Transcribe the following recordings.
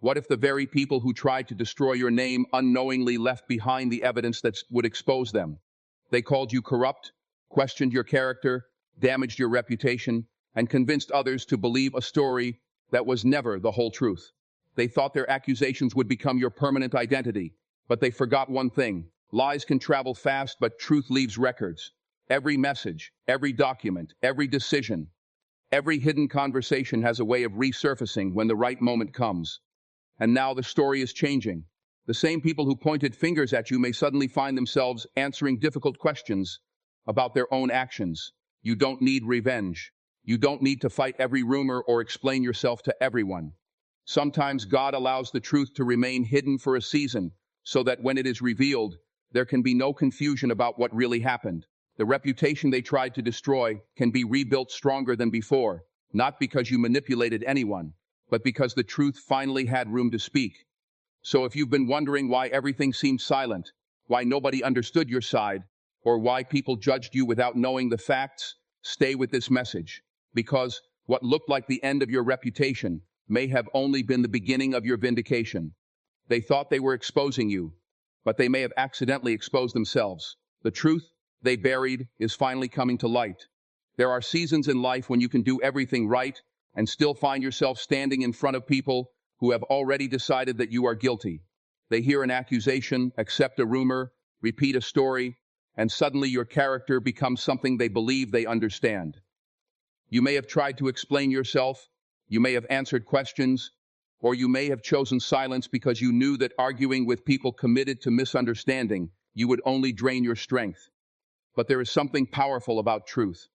What if the very people who tried to destroy your name unknowingly left behind the evidence that would expose them? They called you corrupt, questioned your character, damaged your reputation, and convinced others to believe a story that was never the whole truth. They thought their accusations would become your permanent identity, but they forgot one thing. Lies can travel fast, but truth leaves records. Every message, every document, every decision, every hidden conversation has a way of resurfacing when the right moment comes. And now the story is changing. The same people who pointed fingers at you may suddenly find themselves answering difficult questions about their own actions. You don't need revenge. You don't need to fight every rumor or explain yourself to everyone. Sometimes God allows the truth to remain hidden for a season, so that when it is revealed, there can be no confusion about what really happened. The reputation they tried to destroy can be rebuilt stronger than before, not because you manipulated anyone, but because the truth finally had room to speak. So if you've been wondering why everything seemed silent, why nobody understood your side, or why people judged you without knowing the facts, stay with this message. Because what looked like the end of your reputation may have only been the beginning of your vindication. They thought they were exposing you, but they may have accidentally exposed themselves. The truth they buried is finally coming to light. There are seasons in life when you can do everything right and still find yourself standing in front of people who have already decided that you are guilty. They hear an accusation, accept a rumor, repeat a story, and suddenly your character becomes something they believe they understand. You may have tried to explain yourself, you may have answered questions, or you may have chosen silence because you knew that arguing with people committed to misunderstanding you would only drain your strength. But there is something powerful about truth.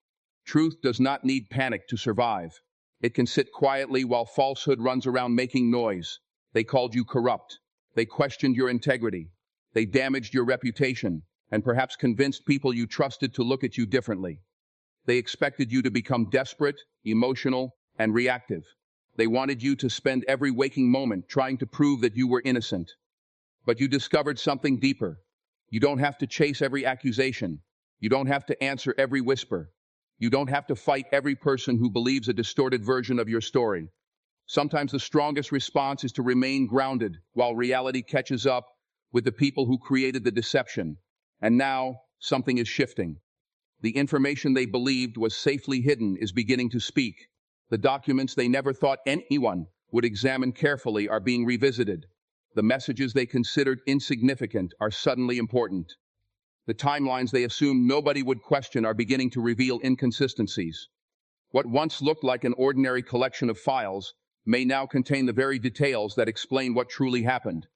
Truth does not need panic to survive. It can sit quietly while falsehood runs around making noise. They called you corrupt. They questioned your integrity. They damaged your reputation, and perhaps convinced people you trusted to look at you differently. They expected you to become desperate, emotional, and reactive. They wanted you to spend every waking moment trying to prove that you were innocent. But you discovered something deeper. You don't have to chase every accusation. You don't have to answer every whisper. You don't have to fight every person who believes a distorted version of your story. Sometimes the strongest response is to remain grounded while reality catches up with the people who created the deception. And now, something is shifting. The information they believed was safely hidden is beginning to speak. The documents they never thought anyone would examine carefully are being revisited. The messages they considered insignificant are suddenly important. The timelines they assumed nobody would question are beginning to reveal inconsistencies. What once looked like an ordinary collection of files may now contain the very details that explain what truly happened.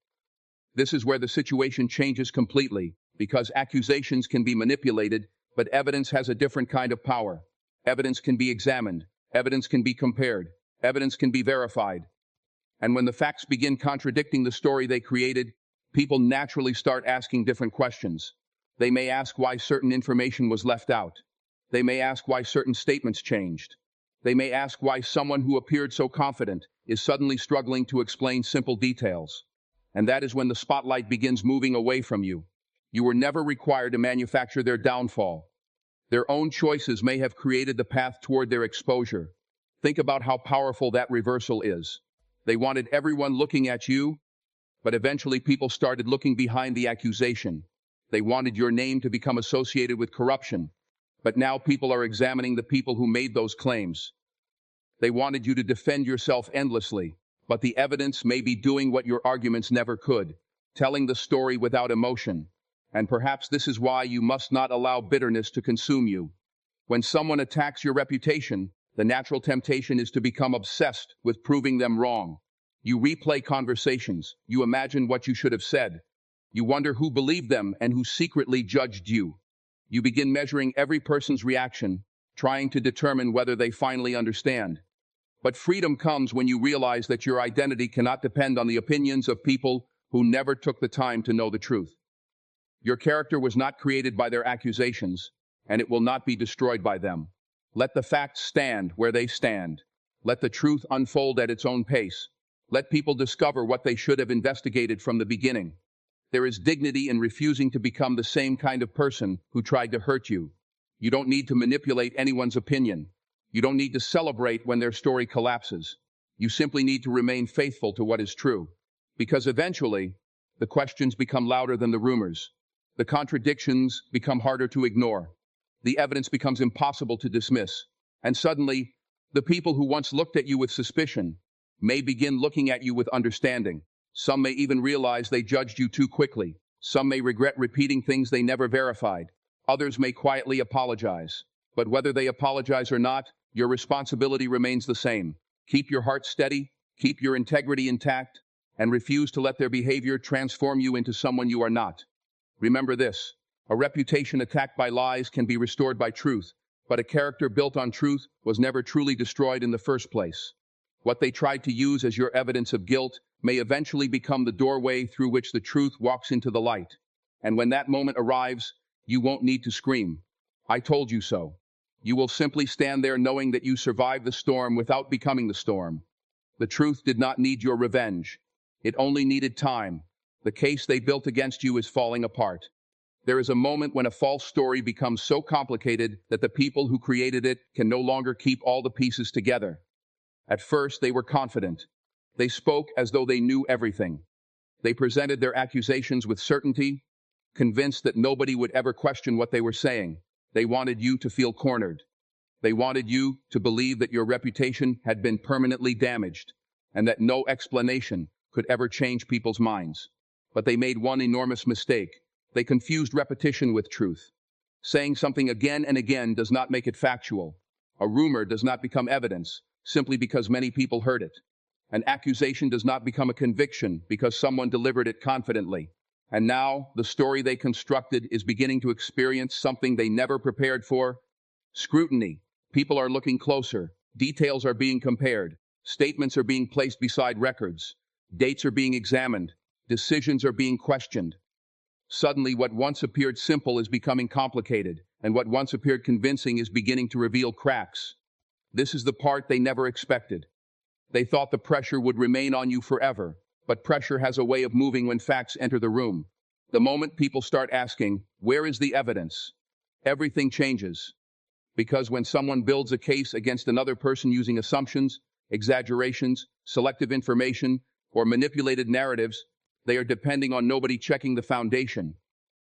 This is where the situation changes completely, because accusations can be manipulated, but evidence has a different kind of power. Evidence can be examined. Evidence can be compared. Evidence can be verified. And when the facts begin contradicting the story they created, people naturally start asking different questions. They may ask why certain information was left out. They may ask why certain statements changed. They may ask why someone who appeared so confident is suddenly struggling to explain simple details. And that is when the spotlight begins moving away from you. You were never required to manufacture their downfall. Their own choices may have created the path toward their exposure. Think about how powerful that reversal is. They wanted everyone looking at you, but eventually people started looking behind the accusation. They wanted your name to become associated with corruption, but now people are examining the people who made those claims. They wanted you to defend yourself endlessly, but the evidence may be doing what your arguments never could, telling the story without emotion. And perhaps this is why you must not allow bitterness to consume you. When someone attacks your reputation, the natural temptation is to become obsessed with proving them wrong. You replay conversations. You imagine what you should have said. You wonder who believed them and who secretly judged you. You begin measuring every person's reaction, trying to determine whether they finally understand. But freedom comes when you realize that your identity cannot depend on the opinions of people who never took the time to know the truth. Your character was not created by their accusations, and it will not be destroyed by them. Let the facts stand where they stand. Let the truth unfold at its own pace. Let people discover what they should have investigated from the beginning. There is dignity in refusing to become the same kind of person who tried to hurt you. You don't need to manipulate anyone's opinion. You don't need to celebrate when their story collapses. You simply need to remain faithful to what is true. Because eventually, the questions become louder than the rumors. The contradictions become harder to ignore. The evidence becomes impossible to dismiss. And suddenly, the people who once looked at you with suspicion may begin looking at you with understanding. Some may even realize they judged you too quickly. Some may regret repeating things they never verified. Others may quietly apologize. But whether they apologize or not, your responsibility remains the same. Keep your heart steady, keep your integrity intact, and refuse to let their behavior transform you into someone you are not. Remember this: a reputation attacked by lies can be restored by truth, but a character built on truth was never truly destroyed in the first place. What they tried to use as your evidence of guilt may eventually become the doorway through which the truth walks into the light. And when that moment arrives, you won't need to scream, "I told you so." You will simply stand there knowing that you survived the storm without becoming the storm. The truth did not need your revenge. It only needed time. The case they built against you is falling apart. There is a moment when a false story becomes so complicated that the people who created it can no longer keep all the pieces together. At first, they were confident. They spoke as though they knew everything. They presented their accusations with certainty, convinced that nobody would ever question what they were saying. They wanted you to feel cornered. They wanted you to believe that your reputation had been permanently damaged and that no explanation could ever change people's minds. But they made one enormous mistake. They confused repetition with truth. Saying something again and again does not make it factual. A rumor does not become evidence simply because many people heard it. An accusation does not become a conviction because someone delivered it confidently. And now, the story they constructed is beginning to experience something they never prepared for: scrutiny. People are looking closer. Details are being compared. Statements are being placed beside records. Dates are being examined. Decisions are being questioned. Suddenly, what once appeared simple is becoming complicated, and what once appeared convincing is beginning to reveal cracks. This is the part they never expected. They thought the pressure would remain on you forever, but pressure has a way of moving when facts enter the room. The moment people start asking, "Where is the evidence?" everything changes. Because when someone builds a case against another person using assumptions, exaggerations, selective information, or manipulated narratives, they are depending on nobody checking the foundation.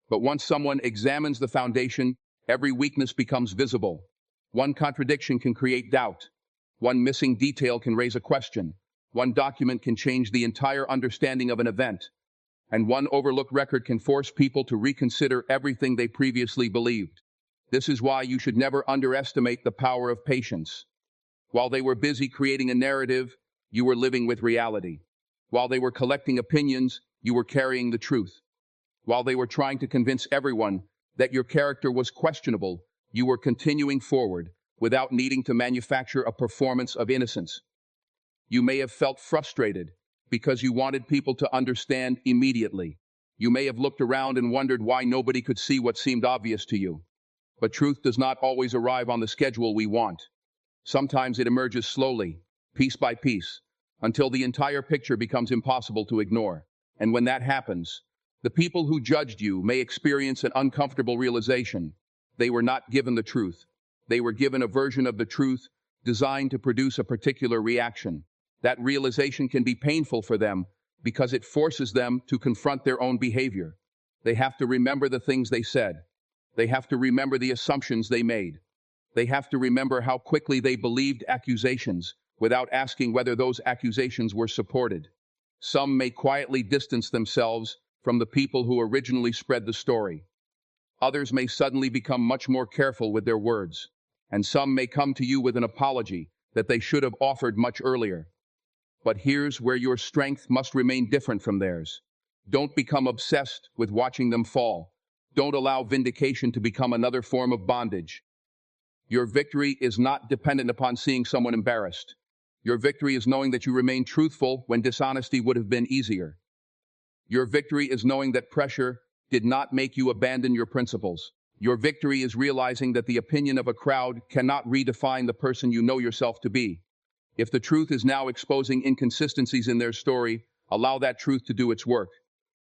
But once someone examines the foundation, every weakness becomes visible. One contradiction can create doubt. One missing detail can raise a question. One document can change the entire understanding of an event. And one overlooked record can force people to reconsider everything they previously believed. This is why you should never underestimate the power of patience. While they were busy creating a narrative, you were living with reality. While they were collecting opinions, you were carrying the truth. While they were trying to convince everyone that your character was questionable, you were continuing forward without needing to manufacture a performance of innocence. You may have felt frustrated because you wanted people to understand immediately. You may have looked around and wondered why nobody could see what seemed obvious to you. But truth does not always arrive on the schedule we want. Sometimes it emerges slowly, piece by piece, until the entire picture becomes impossible to ignore. And when that happens, the people who judged you may experience an uncomfortable realization. They were not given the truth. They were given a version of the truth designed to produce a particular reaction. That realization can be painful for them because it forces them to confront their own behavior. They have to remember the things they said. They have to remember the assumptions they made. They have to remember how quickly they believed accusations without asking whether those accusations were supported. Some may quietly distance themselves from the people who originally spread the story. Others may suddenly become much more careful with their words. And some may come to you with an apology that they should have offered much earlier. But here's where your strength must remain different from theirs. Don't become obsessed with watching them fall. Don't allow vindication to become another form of bondage. Your victory is not dependent upon seeing someone embarrassed. Your victory is knowing that you remain truthful when dishonesty would have been easier. Your victory is knowing that pressure did not make you abandon your principles. Your victory is realizing that the opinion of a crowd cannot redefine the person you know yourself to be. If the truth is now exposing inconsistencies in their story, allow that truth to do its work.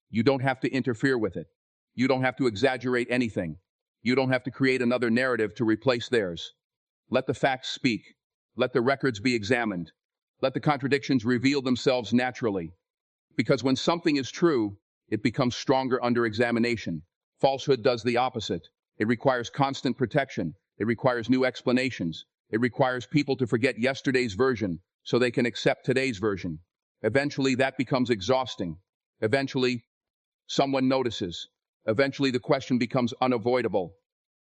You don't have to interfere with it. You don't have to exaggerate anything. You don't have to create another narrative to replace theirs. Let the facts speak. Let the records be examined. Let the contradictions reveal themselves naturally. Because when something is true, it becomes stronger under examination. Falsehood does the opposite. It requires constant protection. It requires new explanations. It requires people to forget yesterday's version so they can accept today's version. Eventually, that becomes exhausting. Eventually, someone notices. Eventually, the question becomes unavoidable.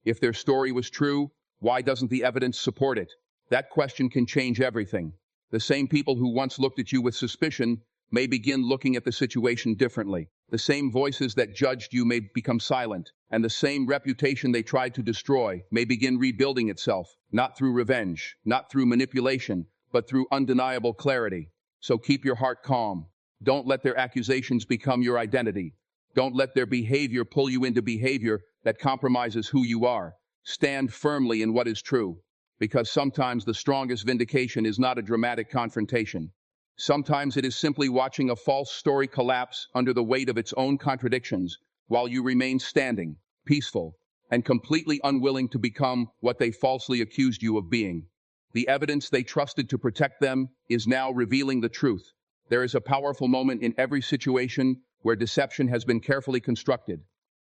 If their story was true, why doesn't the evidence support it? That question can change everything. The same people who once looked at you with suspicion may begin looking at the situation differently. The same voices that judged you may become silent, and the same reputation they tried to destroy may begin rebuilding itself, not through revenge, not through manipulation, but through undeniable clarity. So keep your heart calm. Don't let their accusations become your identity. Don't let their behavior pull you into behavior that compromises who you are. Stand firmly in what is true, because sometimes the strongest vindication is not a dramatic confrontation. Sometimes it is simply watching a false story collapse under the weight of its own contradictions while you remain standing, peaceful, and completely unwilling to become what they falsely accused you of being. The evidence they trusted to protect them is now revealing the truth. There is a powerful moment in every situation where deception has been carefully constructed.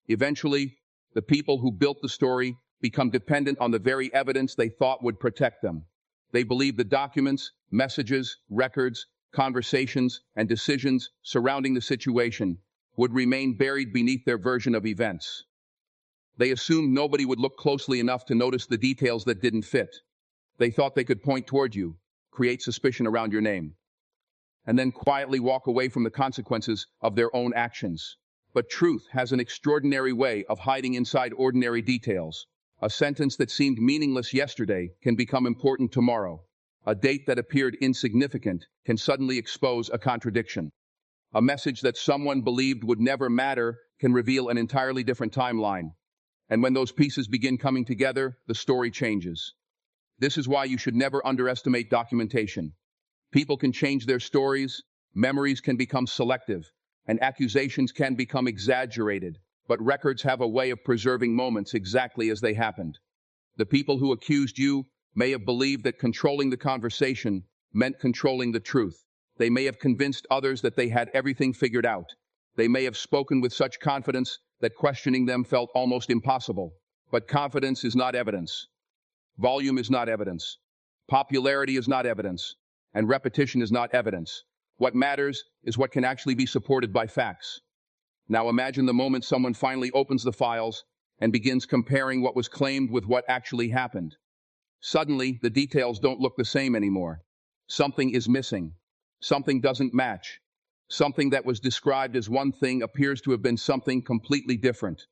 Eventually, the people who built the story become dependent on the very evidence they thought would protect them. They believe the documents, messages, records, conversations, and decisions surrounding the situation would remain buried beneath their version of events. They assumed nobody would look closely enough to notice the details that didn't fit. They thought they could point toward you, create suspicion around your name, and then quietly walk away from the consequences of their own actions. But truth has an extraordinary way of hiding inside ordinary details. A sentence that seemed meaningless yesterday can become important tomorrow. A date that appeared insignificant can suddenly expose a contradiction. A message that someone believed would never matter can reveal an entirely different timeline. And when those pieces begin coming together, the story changes. This is why you should never underestimate documentation. People can change their stories, memories can become selective, and accusations can become exaggerated, but records have a way of preserving moments exactly as they happened. The people who accused you may have believed that controlling the conversation meant controlling the truth. They may have convinced others that they had everything figured out. They may have spoken with such confidence that questioning them felt almost impossible. But confidence is not evidence. Volume is not evidence. Popularity is not evidence. And repetition is not evidence. What matters is what can actually be supported by facts. Now imagine the moment someone finally opens the files and begins comparing what was claimed with what actually happened. Suddenly, the details don't look the same anymore. Something is missing. Something doesn't match. Something that was described as one thing appears to have been something completely different.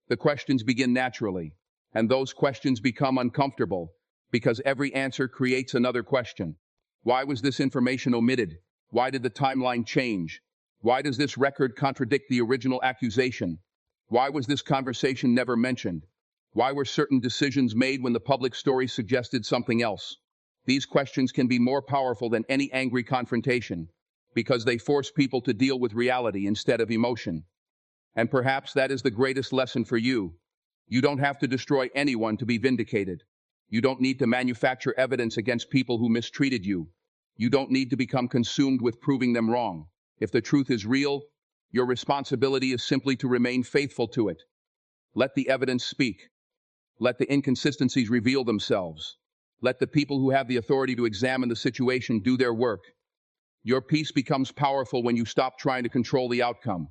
The questions begin naturally, and those questions become uncomfortable because every answer creates another question. Why was this information omitted? Why did the timeline change? Why does this record contradict the original accusation? Why was this conversation never mentioned? Why were certain decisions made when the public story suggested something else? These questions can be more powerful than any angry confrontation because they force people to deal with reality instead of emotion. And perhaps that is the greatest lesson for you. You don't have to destroy anyone to be vindicated. You don't need to manufacture evidence against people who mistreated you. You don't need to become consumed with proving them wrong. If the truth is real, your responsibility is simply to remain faithful to it. Let the evidence speak. Let the inconsistencies reveal themselves. Let the people who have the authority to examine the situation do their work. Your peace becomes powerful when you stop trying to control the outcome.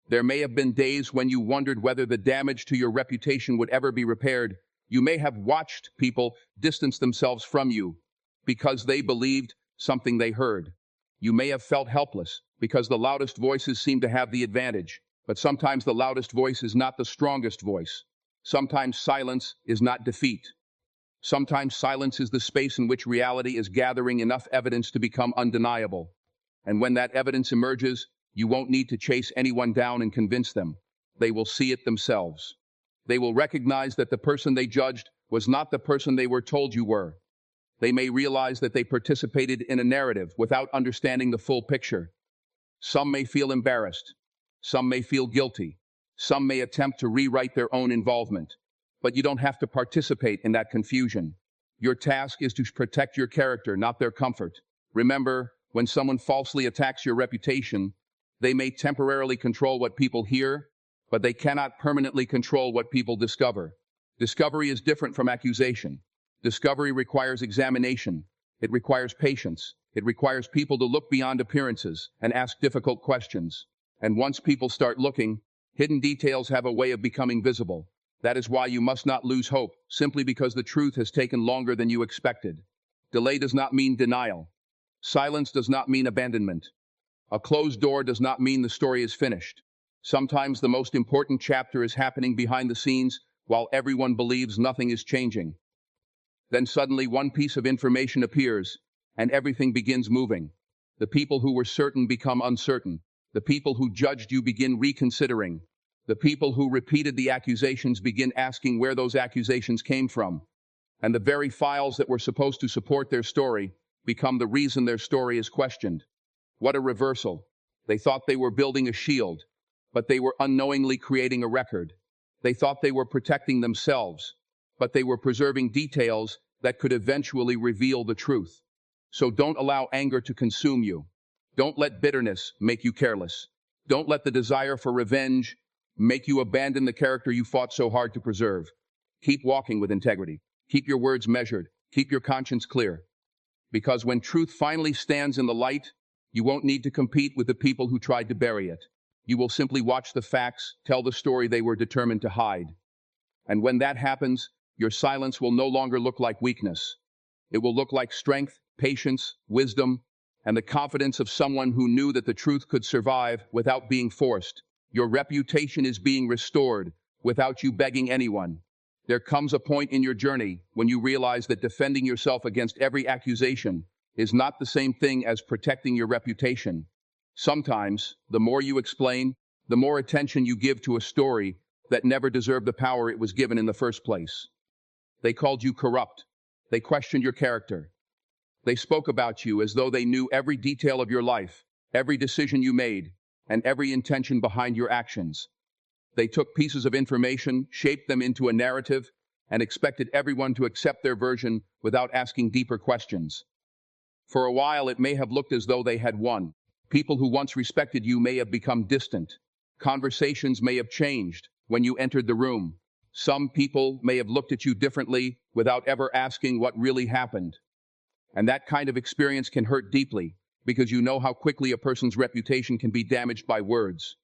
There may have been days when you wondered whether the damage to your reputation would ever be repaired. You may have watched people distance themselves from you because they believed something they heard. You may have felt helpless because the loudest voices seem to have the advantage. But sometimes the loudest voice is not the strongest voice. Sometimes silence is not defeat. Sometimes silence is the space in which reality is gathering enough evidence to become undeniable. And when that evidence emerges, you won't need to chase anyone down and convince them. They will see it themselves. They will recognize that the person they judged was not the person they were told you were. They may realize that they participated in a narrative without understanding the full picture. Some may feel embarrassed. Some may feel guilty. Some may attempt to rewrite their own involvement. But you don't have to participate in that confusion. Your task is to protect your character, not their comfort. Remember, when someone falsely attacks your reputation, they may temporarily control what people hear, but they cannot permanently control what people discover. Discovery is different from accusation. Discovery requires examination. It requires patience. It requires people to look beyond appearances and ask difficult questions. And once people start looking, hidden details have a way of becoming visible. That is why you must not lose hope, simply because the truth has taken longer than you expected. Delay does not mean denial. Silence does not mean abandonment. A closed door does not mean the story is finished. Sometimes the most important chapter is happening behind the scenes while everyone believes nothing is changing. Then suddenly one piece of information appears, and everything begins moving. The people who were certain become uncertain. The people who judged you begin reconsidering. The people who repeated the accusations begin asking where those accusations came from. And the very files that were supposed to support their story become the reason their story is questioned. What a reversal. They thought they were building a shield, but they were unknowingly creating a record. They thought they were protecting themselves, but they were preserving details that could eventually reveal the truth. So don't allow anger to consume you. Don't let bitterness make you careless. Don't let the desire for revenge make you abandon the character you fought so hard to preserve. Keep walking with integrity. Keep your words measured. Keep your conscience clear. Because when truth finally stands in the light, you won't need to compete with the people who tried to bury it. You will simply watch the facts, tell the story they were determined to hide. And when that happens, your silence will no longer look like weakness. It will look like strength, patience, wisdom, and the confidence of someone who knew that the truth could survive without being forced. Your reputation is being restored without you begging anyone. There comes a point in your journey when you realize that defending yourself against every accusation is not the same thing as protecting your reputation. Sometimes, the more you explain, the more attention you give to a story that never deserved the power it was given in the first place. They called you corrupt. They questioned your character. They spoke about you as though they knew every detail of your life, every decision you made, and every intention behind your actions. They took pieces of information, shaped them into a narrative, and expected everyone to accept their version without asking deeper questions. For a while, it may have looked as though they had won. People who once respected you may have become distant. Conversations may have changed when you entered the room. Some people may have looked at you differently without ever asking what really happened. And that kind of experience can hurt deeply because you know how quickly a person's reputation can be damaged by words.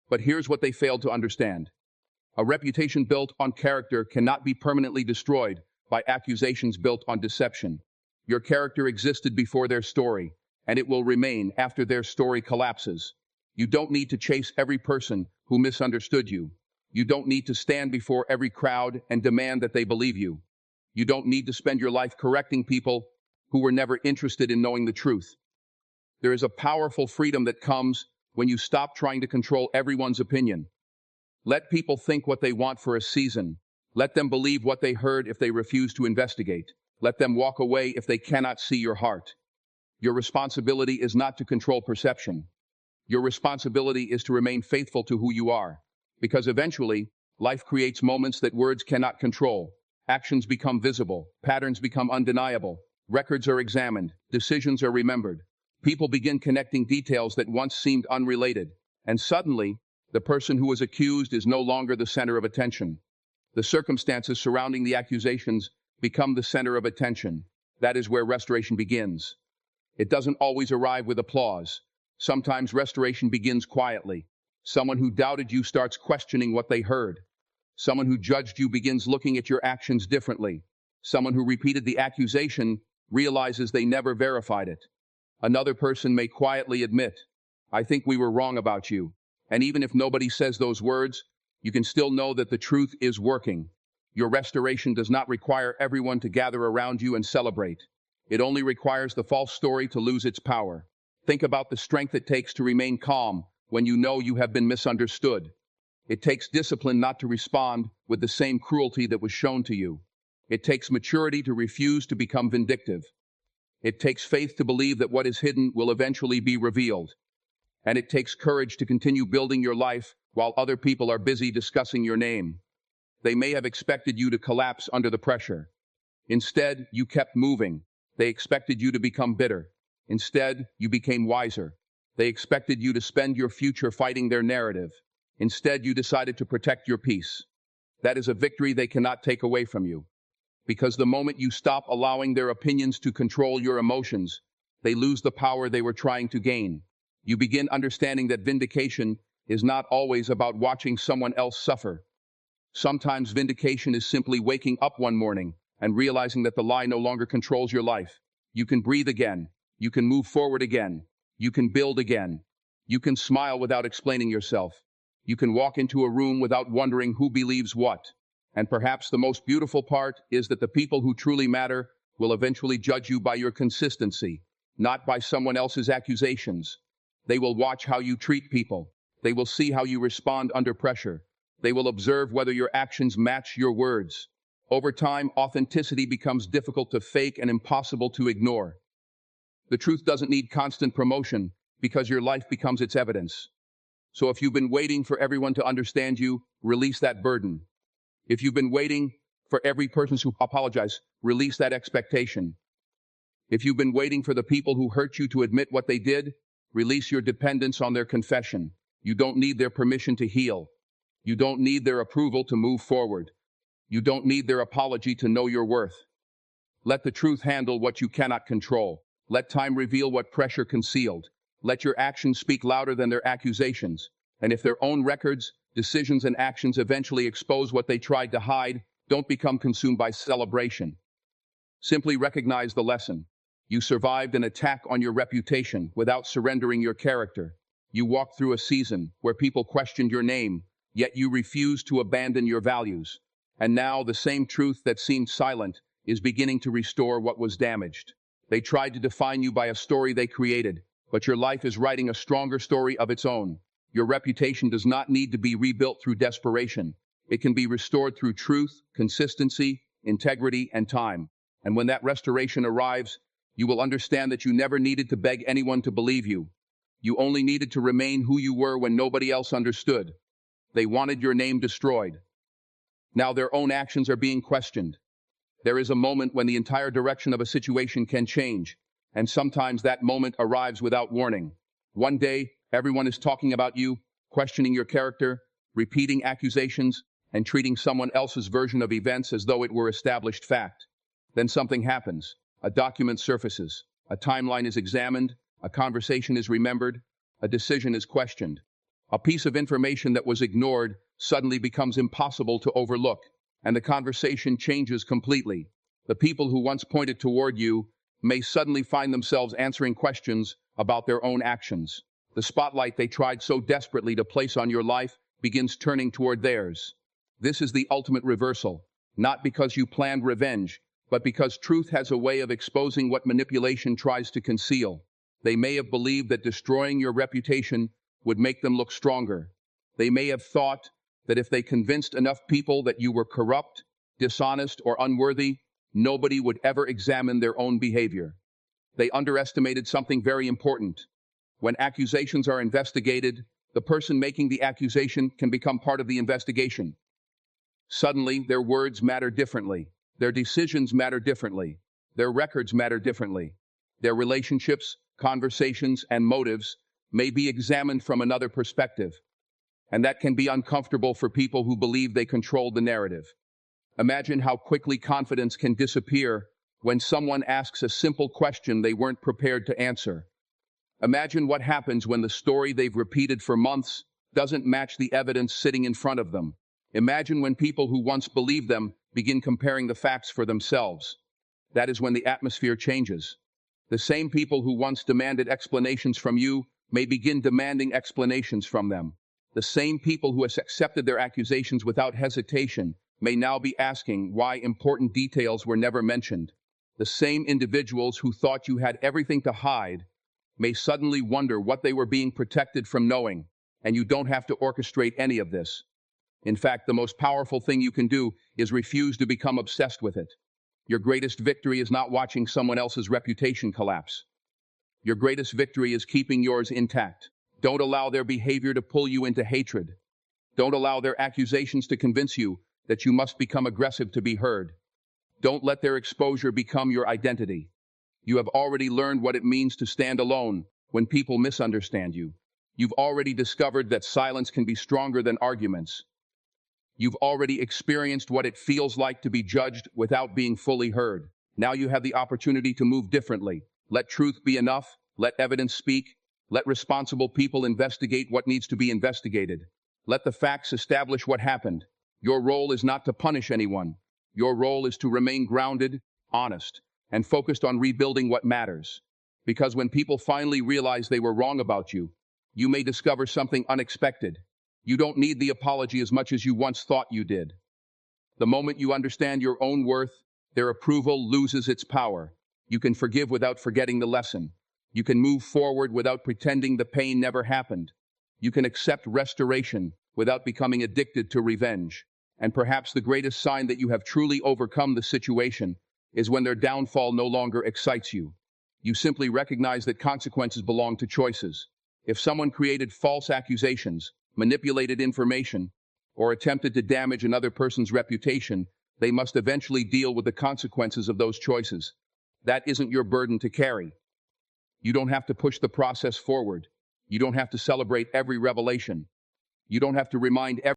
But here's what they failed to understand. A reputation built on character cannot be permanently destroyed by accusations built on deception. Your character existed before their story, and it will remain after their story collapses. You don't need to chase every person who misunderstood you. You don't need to stand before every crowd and demand that they believe you. You don't need to spend your life correcting people who were never interested in knowing the truth. There is a powerful freedom that comes when you stop trying to control everyone's opinion. Let people think what they want for a season. Let them believe what they heard if they refuse to investigate. Let them walk away if they cannot see your heart. Your responsibility is not to control perception. Your responsibility is to remain faithful to who you are. Because eventually, life creates moments that words cannot control. Actions become visible. Patterns become undeniable. Records are examined. Decisions are remembered. People begin connecting details that once seemed unrelated. And suddenly, the person who was accused is no longer the center of attention. The circumstances surrounding the accusations become the center of attention. That is where restoration begins. It doesn't always arrive with applause. Sometimes restoration begins quietly. Someone who doubted you starts questioning what they heard. Someone who judged you begins looking at your actions differently. Someone who repeated the accusation realizes they never verified it. Another person may quietly admit, "I think we were wrong about you." And even if nobody says those words, you can still know that the truth is working. Your restoration does not require everyone to gather around you and celebrate. It only requires the false story to lose its power. Think about the strength it takes to remain calm when you know you have been misunderstood. It takes discipline not to respond with the same cruelty that was shown to you. It takes maturity to refuse to become vindictive. It takes faith to believe that what is hidden will eventually be revealed. And it takes courage to continue building your life while other people are busy discussing your name. They may have expected you to collapse under the pressure. Instead, you kept moving. They expected you to become bitter. Instead, you became wiser. They expected you to spend your future fighting their narrative. Instead, you decided to protect your peace. That is a victory they cannot take away from you. Because the moment you stop allowing their opinions to control your emotions, they lose the power they were trying to gain. You begin understanding that vindication is not always about watching someone else suffer. Sometimes vindication is simply waking up one morning and realizing that the lie no longer controls your life. You can breathe again. You can move forward again. You can build again. You can smile without explaining yourself. You can walk into a room without wondering who believes what. And perhaps the most beautiful part is that the people who truly matter will eventually judge you by your consistency, not by someone else's accusations. They will watch how you treat people. They will see how you respond under pressure. They will observe whether your actions match your words. Over time, authenticity becomes difficult to fake and impossible to ignore. The truth doesn't need constant promotion because your life becomes its evidence. So if you've been waiting for everyone to understand you, release that burden. If you've been waiting for every person to apologize, release that expectation. If you've been waiting for the people who hurt you to admit what they did, release your dependence on their confession. You don't need their permission to heal. You don't need their approval to move forward. You don't need their apology to know your worth. Let the truth handle what you cannot control. Let time reveal what pressure concealed. Let your actions speak louder than their accusations. And if their own records, decisions, and actions eventually expose what they tried to hide, don't become consumed by celebration. Simply recognize the lesson. You survived an attack on your reputation without surrendering your character. You walked through a season where people questioned your name, yet you refused to abandon your values. And now the same truth that seemed silent is beginning to restore what was damaged. They tried to define you by a story they created, but your life is writing a stronger story of its own. Your reputation does not need to be rebuilt through desperation. It can be restored through truth, consistency, integrity, and time. And when that restoration arrives, you will understand that you never needed to beg anyone to believe you. You only needed to remain who you were when nobody else understood. They wanted your name destroyed. Now their own actions are being questioned. There is a moment when the entire direction of a situation can change, and sometimes that moment arrives without warning. One day, everyone is talking about you, questioning your character, repeating accusations, and treating someone else's version of events as though it were established fact. Then something happens. A document surfaces. A timeline is examined. A conversation is remembered. A decision is questioned. A piece of information that was ignored suddenly becomes impossible to overlook, and the conversation changes completely. The people who once pointed toward you may suddenly find themselves answering questions about their own actions. The spotlight they tried so desperately to place on your life begins turning toward theirs. This is the ultimate reversal, not because you planned revenge, but because truth has a way of exposing what manipulation tries to conceal. They may have believed that destroying your reputation would make them look stronger. They may have thought that if they convinced enough people that you were corrupt, dishonest, or unworthy, nobody would ever examine their own behavior. They underestimated something very important. When accusations are investigated, the person making the accusation can become part of the investigation. Suddenly, their words matter differently. Their decisions matter differently. Their records matter differently. Their relationships, conversations, and motives may be examined from another perspective. And that can be uncomfortable for people who believe they control the narrative. Imagine how quickly confidence can disappear when someone asks a simple question they weren't prepared to answer. Imagine what happens when the story they've repeated for months doesn't match the evidence sitting in front of them. Imagine when people who once believed them begin comparing the facts for themselves. That is when the atmosphere changes. The same people who once demanded explanations from you may begin demanding explanations from them. The same people who have accepted their accusations without hesitation may now be asking why important details were never mentioned. The same individuals who thought you had everything to hide may suddenly wonder what they were being protected from knowing, and you don't have to orchestrate any of this. In fact, the most powerful thing you can do is refuse to become obsessed with it. Your greatest victory is not watching someone else's reputation collapse. Your greatest victory is keeping yours intact. Don't allow their behavior to pull you into hatred. Don't allow their accusations to convince you that you must become aggressive to be heard. Don't let their exposure become your identity. You have already learned what it means to stand alone when people misunderstand you. You've already discovered that silence can be stronger than arguments. You've already experienced what it feels like to be judged without being fully heard. Now you have the opportunity to move differently. Let truth be enough. Let evidence speak. Let responsible people investigate what needs to be investigated. Let the facts establish what happened. Your role is not to punish anyone. Your role is to remain grounded, honest, and focused on rebuilding what matters. Because when people finally realize they were wrong about you, you may discover something unexpected. You don't need the apology as much as you once thought you did. The moment you understand your own worth, their approval loses its power. You can forgive without forgetting the lesson. You can move forward without pretending the pain never happened. You can accept restoration without becoming addicted to revenge. And perhaps the greatest sign that you have truly overcome the situation is when their downfall no longer excites you. You simply recognize that consequences belong to choices. If someone created false accusations, manipulated information, or attempted to damage another person's reputation, they must eventually deal with the consequences of those choices. That isn't your burden to carry. You don't have to push the process forward. You don't have to celebrate every revelation. You don't have to remind every